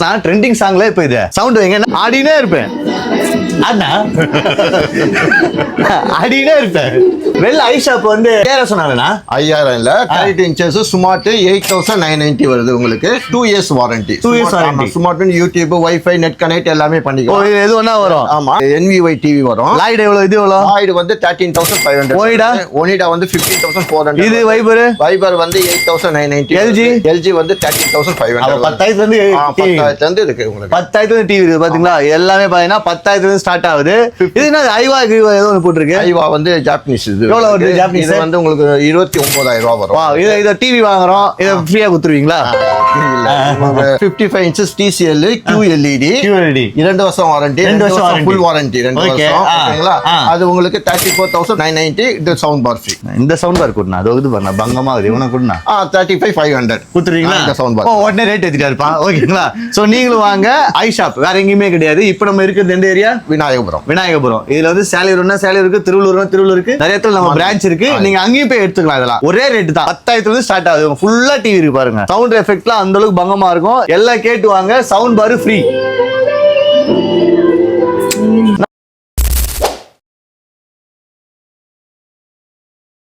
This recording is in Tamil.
நான் ட்ரெண்டிங் சாங்ல இப்ப இது சவுண்ட் வைங்க ஆடினே இருப்பேன். அண்ணா ஆடினே இருப்பேன். வெள்ள ஐ ஷாப் வந்து பேர சொன்னாங்கண்ணா 5000 இல்ல 30 இன்ச்சஸ் ஸ்மார்ட் 8990 வருது உங்களுக்கு. 2 years warranty. 2 years warranty. Smart YouTube wifi net connect எல்லாமே பண்ணிக்கலாம். எது ஒண்ணா வரும். ஆமா NVY டிவி வரும். லைட் எவ்வளவு இது எவ்வளவு? லைட் வந்து 13500. ஒனிடா வந்து 15400. இது வைபர் வந்து 8990. LG வந்து 13500. 10,000 இருந்து 10,000 இருந்து இருக்கு உங்களுக்கு. 10,000 இருந்து டிவி இருக்கு பாத்தீங்களா? எல்லாமே பாத்தீங்கன்னா 10,000 இருந்து ஸ்டார்ட் ஆகுது. இது என்ன ஐவா ஏதோ ஒன்னு போட்டுருக்கு. ஐவா வந்து ஜாப்பனீஸ். இது எவ்வளவு வருது ஜாப்பனீஸ்? இது வந்து உங்களுக்கு 29000 ரூபாய் வரும். இத டிவி வாங்குறோம். இத ஃப்ரீயா குடுத்துருவீங்களா? இல்ல 55 இன்ச்சஸ் TCL QLED 2 வருஷம் வாரண்டி. 2 வருஷம் ஃபுல் வாரண்டி. 2 வருஷம் ஓகேங்களா? அது உங்களுக்கு 34,990. இது சவுண்ட் பார் ஃப்ரீ. இந்த சவுண்ட் பார் கொடுனா அது வந்து பண்ண பங்கமா இருக்கு. இவன கொடுனா 35,500 குடுத்துறீங்களா? இந்த சவுண்ட் பார் உடனே ரேட் ஏத்திட்டாருப்பா. ஓகேங்களா? சோ நீங்களும் வாங்க. ஐ ஷாப் வேற எங்கேயுமே கிடையாது. இப்போ நம்ம இருக்கிறது எந்த ஏரியா? விநாயகபுரம். இதுல வந்து சேலையூர்னா சேலையூருக்கு, திருவள்ளூர்னா திருவள்ளூருக்கு, நிறைய இடத்துல நம்ம பிரான்ச் இருக்கு. நீங்க அங்கேயும் போய் எடுத்துக்கலாம். இதெல்லாம் ஒரே ரேட் தான். 10,000 இருந்து ஸ்டார்ட் ஆகுது. ஃபுல்லா டிவி இருக்கு பாருங்க. சவுண்ட் எஃபெக்ட்லாம் அந்த அளவுக்கு பங்கமா இருக்கும். எல்லாம் கேட்டு வாங்க. Sound bar free.